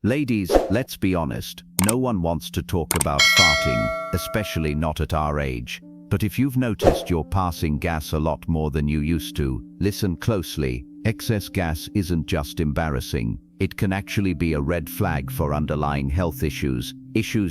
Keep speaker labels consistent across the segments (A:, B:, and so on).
A: Ladies, let's be honest, no one wants to talk about farting, especially not at our age. But if you've noticed you're passing gas a lot more than you used to, listen closely. Excess gas isn't just embarrassing. It can actually be a red flag for underlying health issues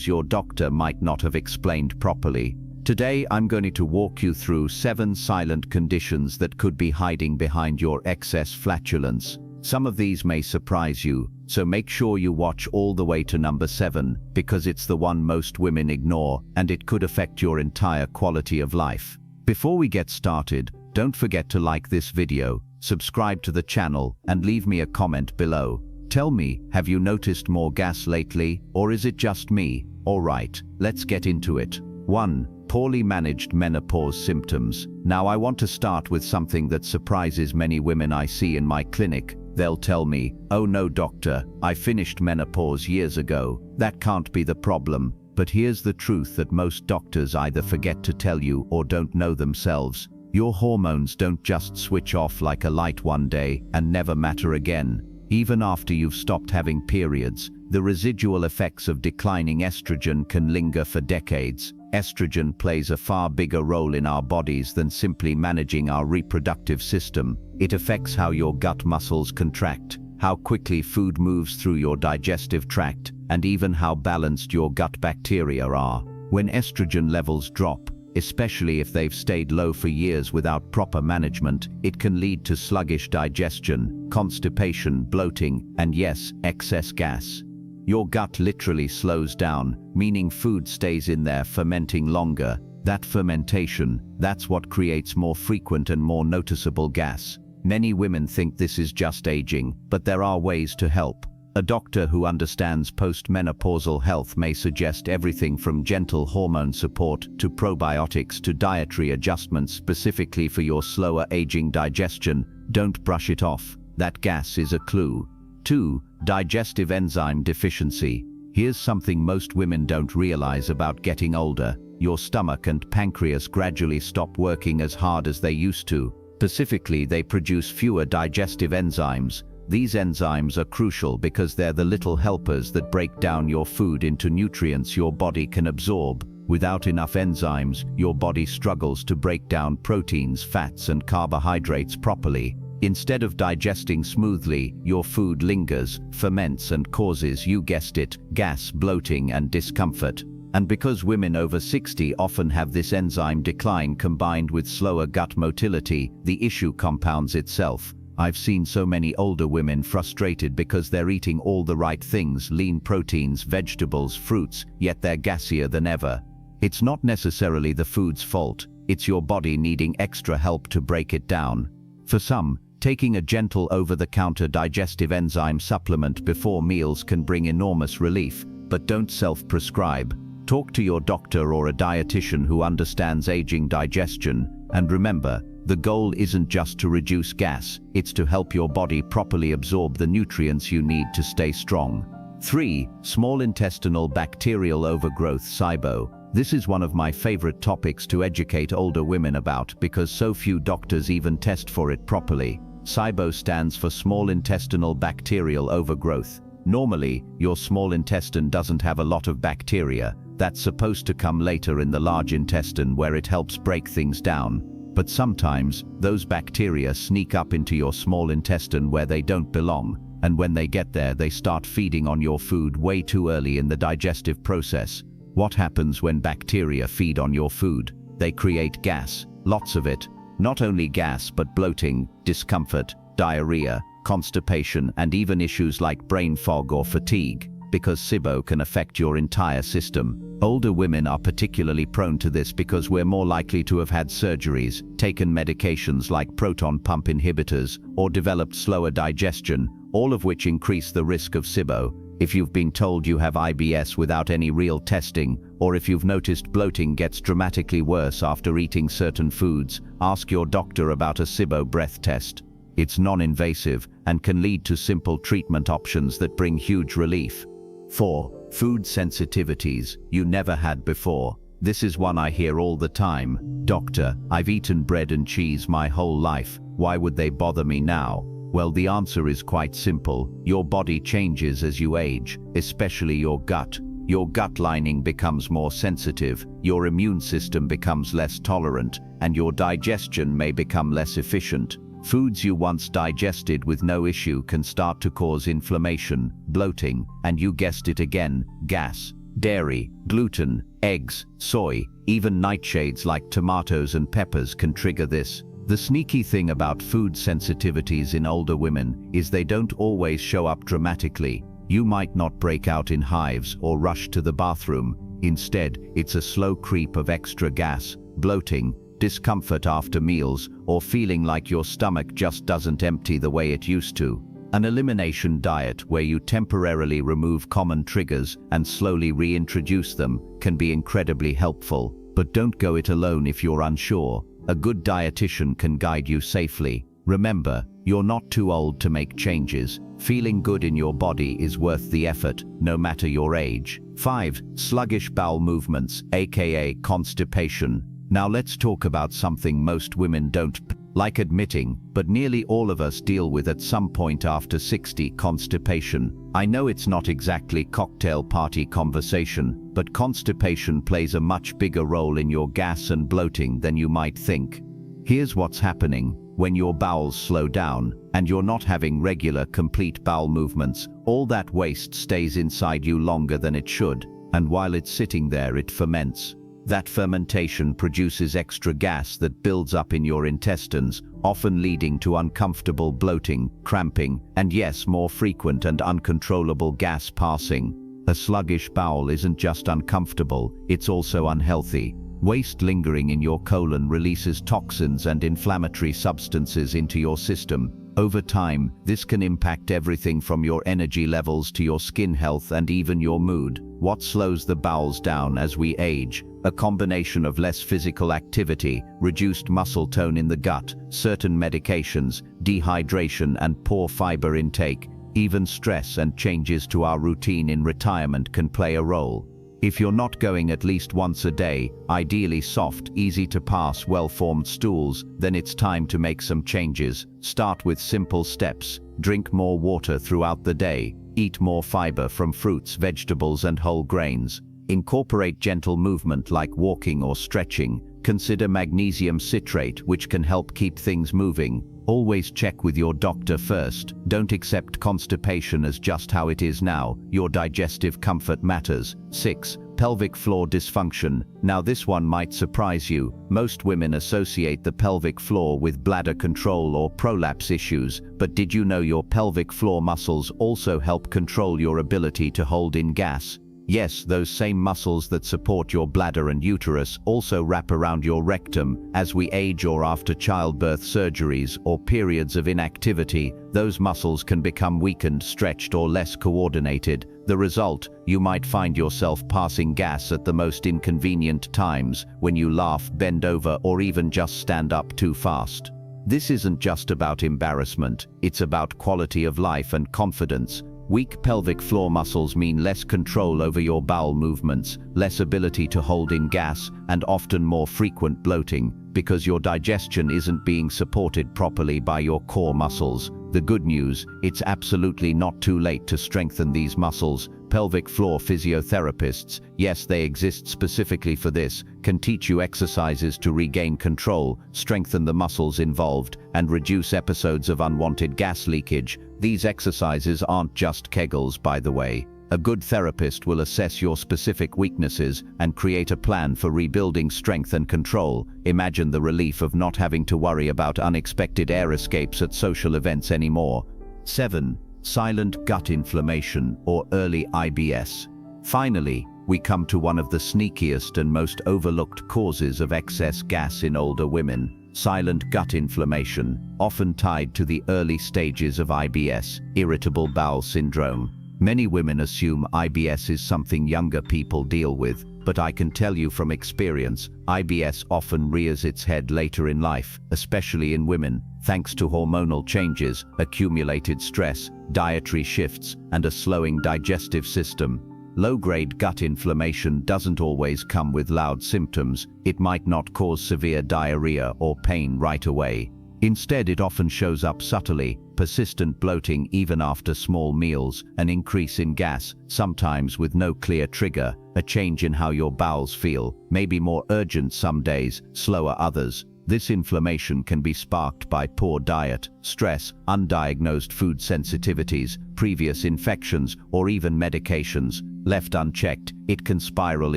A: your doctor might not have explained properly. Today, I'm going to walk you through 7 silent conditions that could be hiding behind your excess flatulence. Some of these may surprise you, so make sure you watch all the way to number 7, because it's the one most women ignore, and it could affect your entire quality of life. Before we get started, don't forget to like this video, subscribe to the channel, and leave me a comment below. Tell me, have you noticed more gas lately, or is it just me? Alright, let's get into it. 1. Poorly managed menopause symptoms. Now I want to start with something that surprises many women I see in my clinic. They'll tell me, "Oh no doctor, I finished menopause years ago. That can't be the problem." But here's the truth that most doctors either forget to tell you or don't know themselves. Your hormones don't just switch off like a light one day and never matter again. Even after you've stopped having periods, the residual effects of declining estrogen can linger for decades. Estrogen plays a far bigger role in our bodies than simply managing our reproductive system. It affects how your gut muscles contract, how quickly food moves through your digestive tract, and even how balanced your gut bacteria are. When estrogen levels drop, especially if they've stayed low for years without proper management, it can lead to sluggish digestion, constipation, bloating, and yes, excess gas. Your gut literally slows down, meaning food stays in there fermenting longer. That fermentation, that's what creates more frequent and more noticeable gas. Many women think this is just aging, but there are ways to help. A doctor who understands postmenopausal health may suggest everything from gentle hormone support to probiotics to dietary adjustments specifically for your slower aging digestion. Don't brush it off. That gas is a clue. 2. Digestive enzyme deficiency. Here's something most women don't realize about getting older. Your stomach and pancreas gradually stop working as hard as they used to. Specifically, they produce fewer digestive enzymes. These enzymes are crucial because they're the little helpers that break down your food into nutrients your body can absorb. Without enough enzymes, your body struggles to break down proteins, fats, and carbohydrates properly. Instead of digesting smoothly, your food lingers, ferments, and causes, you guessed it, gas, bloating, and discomfort. And because women over 60 often have this enzyme decline combined with slower gut motility, the issue compounds itself. I've seen so many older women frustrated because they're eating all the right things, lean proteins, vegetables, fruits, yet they're gassier than ever. It's not necessarily the food's fault, it's your body needing extra help to break it down. For some, taking a gentle over-the-counter digestive enzyme supplement before meals can bring enormous relief, but don't self-prescribe. Talk to your doctor or a dietitian who understands aging digestion, and remember, the goal isn't just to reduce gas, it's to help your body properly absorb the nutrients you need to stay strong. 3. Small intestinal bacterial overgrowth SIBO. This is one of my favorite topics to educate older women about because so few doctors even test for it properly. SIBO stands for small intestinal bacterial overgrowth. Normally, your small intestine doesn't have a lot of bacteria. That's supposed to come later in the large intestine where it helps break things down. But sometimes, those bacteria sneak up into your small intestine where they don't belong, and when they get there they start feeding on your food way too early in the digestive process. What happens when bacteria feed on your food? They create gas, lots of it. Not only gas but bloating, discomfort, diarrhea, constipation, and even issues like brain fog or fatigue, because SIBO can affect your entire system. Older women are particularly prone to this because we're more likely to have had surgeries, taken medications like proton pump inhibitors, or developed slower digestion, all of which increase the risk of SIBO. If you've been told you have IBS without any real testing, or if you've noticed bloating gets dramatically worse after eating certain foods, ask your doctor about a SIBO breath test. It's non-invasive and can lead to simple treatment options that bring huge relief. 4. Food sensitivities you never had before. This is one I hear all the time. Doctor, I've eaten bread and cheese my whole life. Why would they bother me now? Well, the answer is quite simple. Your body changes as you age, especially your gut. Your gut lining becomes more sensitive, your immune system becomes less tolerant, and your digestion may become less efficient. Foods you once digested with no issue can start to cause inflammation, bloating, and you guessed it again, gas. Dairy, gluten, eggs, soy, even nightshades like tomatoes and peppers can trigger this. The sneaky thing about food sensitivities in older women is they don't always show up dramatically. You might not break out in hives or rush to the bathroom. Instead, it's a slow creep of extra gas, bloating, discomfort after meals, or feeling like your stomach just doesn't empty the way it used to. An elimination diet where you temporarily remove common triggers and slowly reintroduce them can be incredibly helpful. But don't go it alone if you're unsure. A good dietitian can guide you safely. Remember, you're not too old to make changes. Feeling good in your body is worth the effort, no matter your age. 5. Sluggish bowel movements, aka constipation. Now let's talk about something most women don't like admitting, but nearly all of us deal with at some point after 60, constipation. I know it's not exactly cocktail party conversation, but constipation plays a much bigger role in your gas and bloating than you might think. Here's what's happening. When your bowels slow down, and you're not having regular, complete bowel movements, all that waste stays inside you longer than it should, and while it's sitting there, it ferments. That fermentation produces extra gas that builds up in your intestines, often leading to uncomfortable bloating, cramping, and yes, more frequent and uncontrollable gas passing. A sluggish bowel isn't just uncomfortable, it's also unhealthy. Waste lingering in your colon releases toxins and inflammatory substances into your system. Over time, this can impact everything from your energy levels to your skin health and even your mood. What slows the bowels down as we age? A combination of less physical activity, reduced muscle tone in the gut, certain medications, dehydration and poor fiber intake. Even stress and changes to our routine in retirement can play a role. If you're not going at least once a day, ideally soft, easy to pass, well-formed stools, then it's time to make some changes. Start with simple steps. Drink more water throughout the day. Eat more fiber from fruits, vegetables, and whole grains. Incorporate gentle movement like walking or stretching. Consider magnesium citrate, which can help keep things moving. Always check with your doctor first. Don't accept constipation as just how it is now. Your digestive comfort matters. 6. Pelvic floor dysfunction. Now this one might surprise you. Most women associate the pelvic floor with bladder control or prolapse issues, but did you know your pelvic floor muscles also help control your ability to hold in gas? Yes, those same muscles that support your bladder and uterus also wrap around your rectum. As we age or after childbirth surgeries or periods of inactivity, those muscles can become weakened, stretched, or less coordinated. The result, you might find yourself passing gas at the most inconvenient times, when you laugh, bend over, or even just stand up too fast. This isn't just about embarrassment, it's about quality of life and confidence. Weak pelvic floor muscles mean less control over your bowel movements, less ability to hold in gas, and often more frequent bloating, because your digestion isn't being supported properly by your core muscles. The good news, it's absolutely not too late to strengthen these muscles. Pelvic floor physiotherapists, yes, they exist specifically for this, can teach you exercises to regain control, strengthen the muscles involved, and reduce episodes of unwanted gas leakage. These exercises aren't just Kegels, by the way. A good therapist will assess your specific weaknesses and create a plan for rebuilding strength and control. Imagine the relief of not having to worry about unexpected air escapes at social events anymore. 7. Silent gut inflammation, or early IBS. Finally, we come to one of the sneakiest and most overlooked causes of excess gas in older women: silent gut inflammation, often tied to the early stages of IBS, irritable bowel syndrome. Many women assume IBS is something younger people deal with, but I can tell you from experience, IBS often rears its head later in life, especially in women, thanks to hormonal changes, accumulated stress, dietary shifts, and a slowing digestive system. Low-grade gut inflammation doesn't always come with loud symptoms. It might not cause severe diarrhea or pain right away. Instead, it often shows up subtly: persistent bloating even after small meals, an increase in gas, sometimes with no clear trigger, a change in how your bowels feel, maybe more urgent some days, slower others. This inflammation can be sparked by poor diet, stress, undiagnosed food sensitivities, previous infections, or even medications. Left unchecked, it can spiral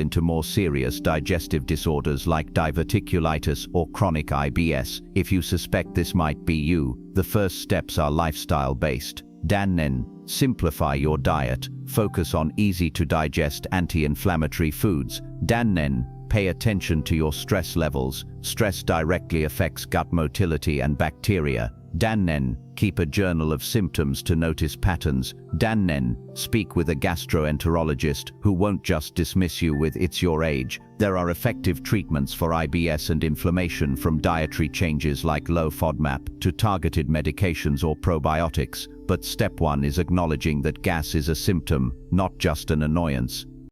A: into more serious digestive disorders like diverticulitis or chronic IBS. If you suspect this might be you, the first steps are lifestyle-based. Dannen, simplify your diet. Focus on easy-to-digest anti-inflammatory foods. Dannen, pay attention to your stress levels. Stress directly affects gut motility and bacteria. Dannen, keep a journal of symptoms to notice patterns. Dannen, speak with a gastroenterologist who won't just dismiss you with "it's your age." There are effective treatments for IBS and inflammation, from dietary changes like low FODMAP to targeted medications or probiotics. But step one is acknowledging that gas is a symptom, not just an annoyance.